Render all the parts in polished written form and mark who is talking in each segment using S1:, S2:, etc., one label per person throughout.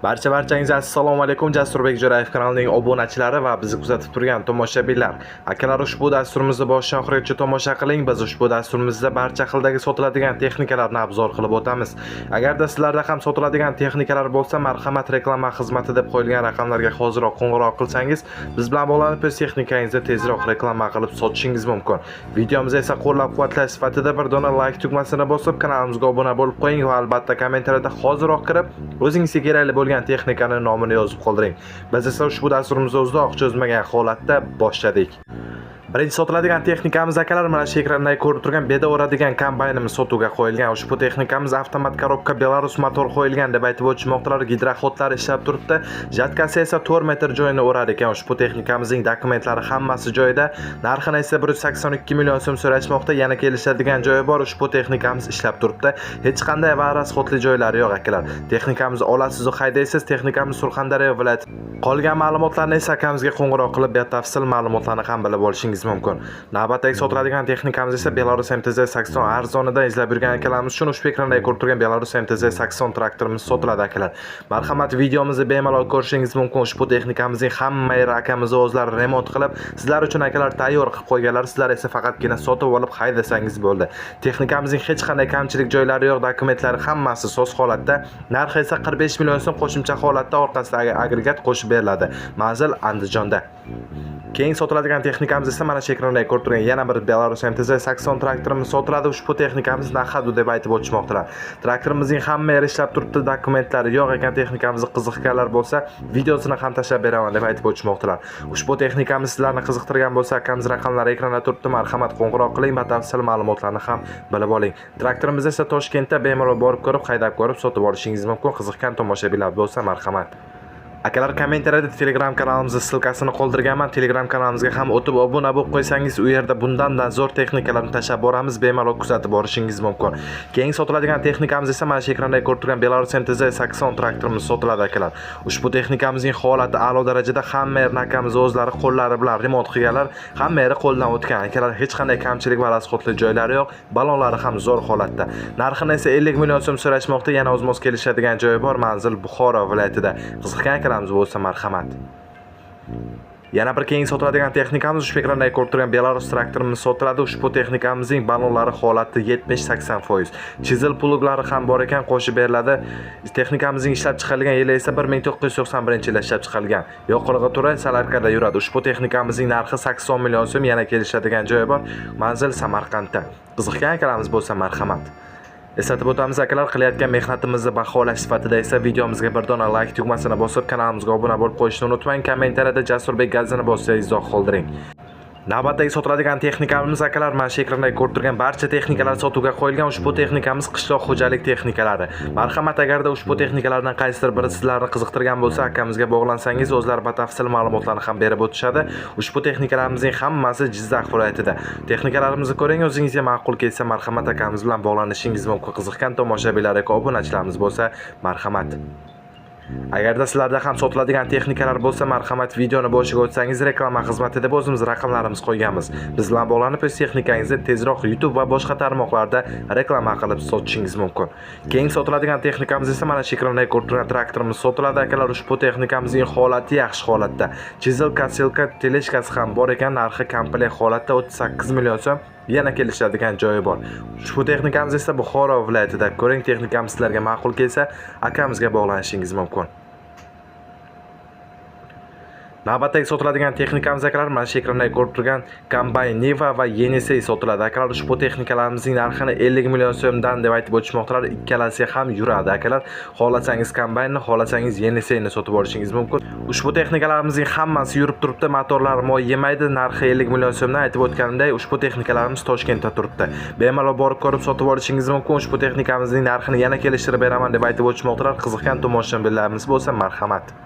S1: Barchangizga assalomu alaykum. Jasurbek Jo'rayev kanalining obunachilari va bizni kuzatib turgan tomoshabinlar. Akalar, ushbu dasturimizni boshdan oxirigacha tomosha qiling. Biz ushbu dasturimizda barcha xildagi sotiladigan texnikalarni obzor qilib o'tamiz. Agarda sizlarda ham sotiladigan texnikalar bo'lsa, marhamat reklama xizmati deb qo'yilgan raqamlarga hoziroq qo'ng'iroq qilsangiz, biz bilan bog'lanib o'z texnikangizni tezroq reklama qilib sotishingiz mumkin. Videomizni esa qo'llab-quvvatlash sifatida bir dona like tugmasini bosib, kanalimizga obuna bo'lib qo'ying va albatta kommentariyada hoziroq kirib, o'zingizga kerakli bo'lgan texnikaning nomini yozib qoldiring. Biz esa ushbu dasturimizni uzoq cho'zmagan holatda boshladik. Birinchi sotiladigan texnikamiz akalar, mana shu ekranda ko'rib turgan beda o'radigan kombaynimiz sotuvga qo'yilgan. Ushbu texnikamiz avtomat korobka, Belarus motor qo'yilgan deb aytib o'tmoqdalar. Gidroxodlar ishlab turibdi. Jatkasi esa 4 metr joyini o'rar ekan. Ushbu texnikamizning dokumentlari hammasi joyida. Narxini esa 182 million so'm so'rashmoqda. Yana kelishadigan joyi bor. Ushbu texnikamiz ishlab turibdi. Hech qanday rasxodli joylari yo'q akalar. Texnikamizni olasiz va haydaysiz. Texnikamiz Surxondaryo viloyati. Qolgan ma'lumotlarni esa akamizga qo'ng'iroq qilib, batafsil ma'lumotlarni ham bilib olishingiz mumkin. Navbatdagi sotiladigan texnikamiz esa Belarus MTZ 80 arzonidan izlab yurgan akalarimiz uchun ushbu ekranda ko'rib turgan Belarus MTZ 80 traktorimiz sotiladi akalar. Marhamat, videomizni bemalol ko'rishingiz mumkin. Ushbu texnikamizning hamma yeri akamiz o'zlari remont qilib, sizlar uchun akalar tayyor qilib qo'yganlar. Sizlar esa faqatgina sotib olib haydasangiz bo'ldi. Texnikamizning hech qanday kamchilik joylari yo'q, dokumentlari hammasi soz holatda. Narxi esa 45 million so'm qo'shimcha holatda orqasidagi agregat qo'shib beriladi. Manzil Andijonda. Keyin sotiladigan texnikamiz esa mana shu ekranda ko'rib turgan yana bir Belarus MTZ 80 traktorimiz sotiladi. Ushbu texnikamiz Nahadu deb aytib o'tishmoqdalar. Traktorimizning hamma yeri ishlab turibdi, dokumentlari yo'q ekan. Texnikamizni qiziqqanlar bo'lsa, videosini ham tashlab beraman deb aytib o'tishmoqdalar. Ushbu texnikamiz sizlarni qiziqtirgan bo'lsa, akamiz raqamlari ekranda turibdi. Marhamat qo'ng'iroq qiling, batafsil ma'lumotlarni ham bilib oling. Traktorimiz esa Toshkentda bemalol borib ko'rib, haydab ko'rib sotib olishingiz mumkin. Qiziqqan tomoshabinlar bo'lsa, marhamat. Akalar, kommentariyada Telegram kanalimizning silkasini qoldirganman. Telegram kanalimizga ham o'tib obuna bo'lib qo'ysangiz, u yerda bundan zo'r texnikalarni tashlab boramiz, bemalol kuzatib borishingiz mumkin. Keyin sotiladigan texnikamiz esa mana shu ekranda ko'rib turgan Belarus MTZ 80 traktorimiz sotiladi akalar. Ushbu texnikamizning holati a'lo darajada, hamma yerini akamiz o'zlari qo'llari bilan remont qilganlar, hamma yeri qo'ldan o'tgan akalar. Hech qanday kamchilik va rasxodli joylari yo'q, balonlari ham zo'r holatda. Narxini esa 50 million so'm so'rashmoqda. Yana o'zimiz kelishadigan joyi bor, manzil Buxoro viloyatida. Qiziqqan bo'lsa marhamat. Yana bir keyin sotiladigan texnikamiz ushbu ekranda ko'rib turgan Belarus traktorimiz sotiladi. Ushbu texnikamizning balonlari holati 70-80%. Chisel pluglari ham bor ekan, qo'shib beriladi. Texnikamizning ishlab chiqarilgan yili esa 1991-yilda ishlab chiqarilgan. Yo'qlig'i turi Salarkada yuradi. Ushbu texnikamizning narxi 80 million so'm. Yana kelishadigan joyi bor. Manzil Samarqandda. Qiziqqan akalarimiz bo'lsa marhamat. Eslatib o'tamiz akalar, qilayotgan mehnatimizni baholash sifatida esa videomizga bir dona like tugmasini bosib, kanalimizga obuna bo'lib qo'yishni unutmang. Kommentariyada Jasurbek gazini bosib izoh qoldiring. Navbatdagi sotiladigan texnikamiz akalar, mana shu ekranda ko'rib turgan barcha texnikalar sotuvga qo'yilgan. Ushbu texnikamiz qishloq xo'jalik texnikalari. Marhamat, agarda ushbu texnikalardan qaysidir biri sizlarni qiziqtirgan bo'lsa, akamizga bog'lansangiz, o'zlari batafsil ma'lumotlarni ham berib o'tishadi. Ushbu texnikalarimizning hammasi Jizzax viloyatida. Texnikalarimizni ko'ring, o'zingizga ma'qul kelsa, marhamat akamiz bilan bog'lanishingiz mumkin. Qiziqqan tomoshabinlar yoki obunachilarimiz bo'lsa, marhamat. Agarda sizlarda ham sotiladigan texnikalar bo'lsa, marhamat videoni boshiga o'tsangiz, reklama xizmati deb o'zimiz raqamlarimiz qo'yganmiz. Biz bilan bog'lanib, o'z texnikangizni tezroq YouTube va boshqa tarmoqlarda reklama qilib sotishingiz mumkin. Keyin sotiladigan texnikamiz esa mana shu ekranda ko'rib turgan traktorimiz sotiladi akalar. Ushbu texnikamizning holati yaxshi holatda. Chisel kasilka teleshkasi ham bor ekan, narxi komplekt holatda 38 million so'm. Yana kelishadigan joyi bor. Ushbu texnikamiz esa Buxoro viloyatida. Ko'ring, texnikamiz sizlarga ma'qul kelsa, akamizga bog'lanishingiz mumkin. Navbatdagi sotiladigan texnikamiz akalar, mana shu ekranda ko'rib turgan kombayn Niva va Yenisey sotiladi akalar. Ushbu texnikalarimizning narxini 50 million so'mdan deb aytib o'tishmoqdalar. Ikkalasi ham yuradi akalar. Xohlasangiz kombaynni, xohlasangiz Yeniseyni sotib olishingiz mumkin. Ushbu texnikalarimizning hammasi yurib turibdi, motorlar moy yemaydi. Narxi 50 million so'mdan aytib o'tganimdek, ushbu texnikalarimiz Toshkentda turibdi. Bemalol borib ko'rib sotib olishingiz mumkin. Ushbu texnikamizning narxini yana kelishtirib beraman deb aytib o'tishmoqdalar. Qiziqqan tomoshabinlarimiz bo'lsa, marhamat.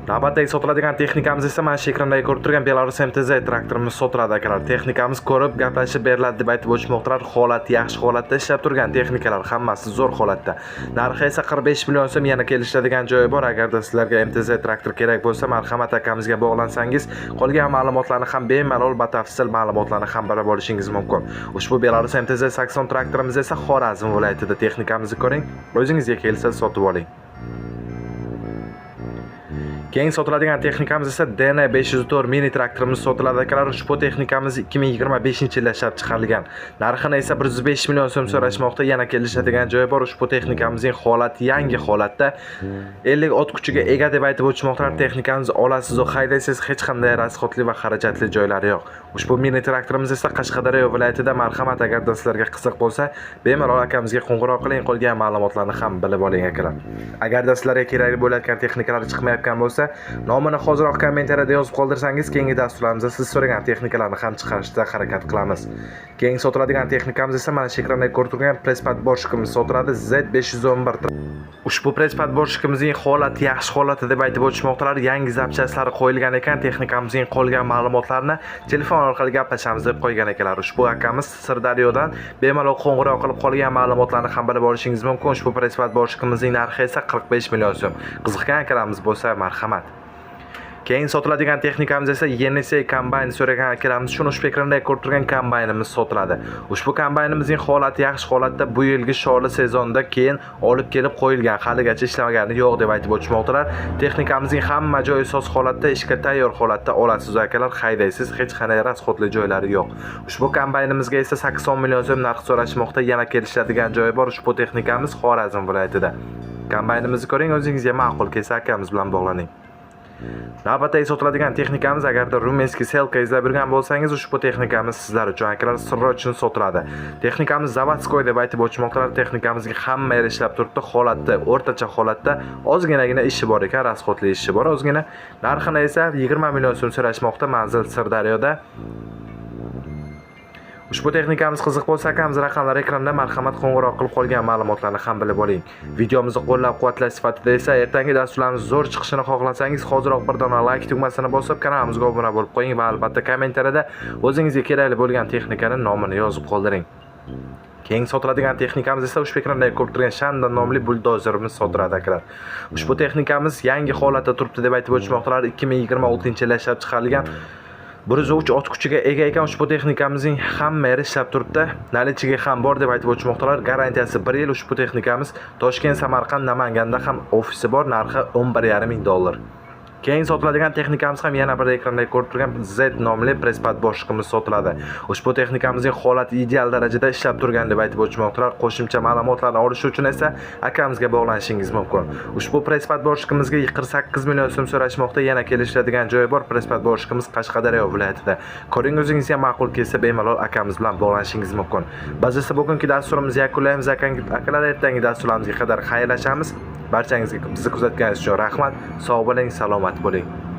S1: Navbatdagi sotiladigan texnikamiz esa mana shu ekranda ko'rib turgan Belarus MTZ traktorimiz sotiladi akalar. Texnikamiz ko'rib, gaplashib beriladi deb aytib o'tmoqdalar. Holati yaxshi holatda ishlab turgan texnikalar, hammasi zo'r holatda. Narxi esa 45 million so'm, yana kelishadigan joyi bor. Agarda sizlarga MTZ traktor kerak bo'lsa, marhamat akamizga bog'lansangiz, qolgan ma'lumotlarni ham bemalol batafsil ma'lumotlarni ham bilib olishingiz mumkin. Ushbu Belarus MTZ 80 traktorimiz esa Xorazm viloyatida. Texnikamizni ko'ring, o'zingizga kelsa sotib oling. Keyin sotiladigan texnikamiz esa DN 504 mini traktorimiz sotiladi akalar. Ushbu texnikamiz 2025-yilda ishlab chiqarilgan. Narxini esa 105 million so'm so'rashmoqda. Yana kelishadigan joyi bor. Ushbu texnikamizning holati yangi holatda. 50 ot kuchiga ega deb aytib o'tmoqdalar. Texnikamiz olasiz va haydaysiz, hech qanday rasxotli va xarajatli joylari yo'q. Ushbu mini traktorimiz esa Qashqadaryo viloyatida. Marhamat, agarda sizlarga qiziq bo'lsa, bemalol akamizga qo'ng'iroq qiling, qolgan ma'lumotlarni ham bilib oling akalar. Agarda sizlarga kerak bo'layotgan texnikalar chiqmayotgan bo'lsa, nomini hozirroq kommentariyada yozib qoldirsangiz, keyingi dasturlarimizda siz so'ragan texnikalarni ham chiqarishga harakat qilamiz. Keyin sotiladigan texnikamiz esa mana shu ekranda ko'rib turgan Prespat Boshkimiz sotiladi Z511. Ushbu Prespat Boshkimizning holati yaxshi holatda deb aytib o'tmoqdalar. Yangi zapchaslari qo'yilgan ekan. Texnikamizning qolgan ma'lumotlarini telefon orqali gaplashamiz deb qo'ygan ekanlar. Ushbu akamiz Sirdaryodan bemalol qo'ng'iroq qilib qolgan ma'lumotlarni ham bilib olishingiz mumkin. Ushbu Prespat Boshkimizning narxi esa 45 million so'm. Qiziqgan akalarimiz bo'lsa marhamat. Keyin sotiladigan texnikamiz esa Yenisey kombayn so'ragan akalarimiz shuni ushbu ekranda ko'rib turgan kombaynimiz sotiladi. Ushbu kombaynimizning holati yaxshi holatda, bu yilgi shorli sezonda keyin olib kelib qo'yilgan, haligacha ishlamagani yo'q deb aytib o'tmoqdalar. Texnikamizning hamma joyi soz holatda, ishga tayyor holatda olasiz akalar, haydaysiz, hech qanday rasxotli joylari yo'q. Ushbu kombaynimizga esa 80 million so'm narx so'rashmoqda. Yana kelishadigan joyi bor. Ushbu texnikamiz Xorazm viloyatida. Kombaynimizni ko'ring, o'zingizga ma'qul kelsa akamiz bilan bog'laning. Navbatdagi sotiladigan texnikamiz, agarda rumenskiy selka izlab yurgan bo'lsangiz, ushbu texnikamiz sizlar uchun akalar sirrochni sotiladi. Texnikamiz zavodskoy deb aytib o'tmoqdalar. Texnikamizga hamma yer ishlab turibdi, holatda, o'rtacha holatda, ozginagina ishi bor ekan, rasxotli ishi bor ozgina. Narxini esa 20 million so'm so'rashmoqda, manzil Sirdaryoda. Ushbu texnikamiz qiziq bo'lsa, akamiz raqamlar ekranda, marhamat qo'ng'iroq qilib qolgan ma'lumotlarni ham bilib oling. Videomizni qo'llab-quvvatlash sifatida esa ertangi dasturlarimiz zo'r chiqishini xohlasangiz, hoziroq bir dona like tugmasini bosib, kanalimizga obuna bo'lib qo'ying va albatta kommentariyada o'zingizga kerakli bo'lgan texnikaning nomini yozib qoldiring. Keyin sotiladigan texnikamiz esa ushbu ekranda ko'rib turgan Shanda nomli buldozerimiz sotiladi akalar. Ushbu texnikamiz yangi holatda turibdi deb aytib o'tmoqdalar. 2026-yilda ishlab chiqarilgan. 103 ot kuchiga ega ekan. Ushbu texnikamizning hamma yeri ishlab turibdi. Nalichiga ham bor deb aytib o'tmoqdalar. Garantiyasi 1 yil. Ushbu texnikamiz Toshkent, Samarqand, Namanganda ham ofisi bor. Narxi 11,5 ming dollar. Keyin sotiladigan texnikamiz ham yana bir ekranda ko'rib turgan Z nomli Prespat Boshkimiz sotiladi. Ushbu texnikamizning holati ideal darajada ishlab turgan deb aytib o'tmoqdalar. Qo'shimcha ma'lumotlarni olish uchun esa akamizga bog'lanishingiz mumkin. Ushbu Prespat Boshkimizga 48 million so'm so'rashmoqda. Yana kelishadigan joyi bor. Prespat Boshkimiz Qashqadaryo viloyatida. Ko'ring, o'zingizga ma'qul kelsa bemalol akamiz bilan bog'lanishingiz mumkin. Biz esa bugungi dasturimizni yakunlaymiz. Akalar, ertangi dasturlarimizga qadar xayrlashamiz. Barchangizga bizni kuzatganingiz uchun rahmat. Sog' bo'ling, salomat bo'ling.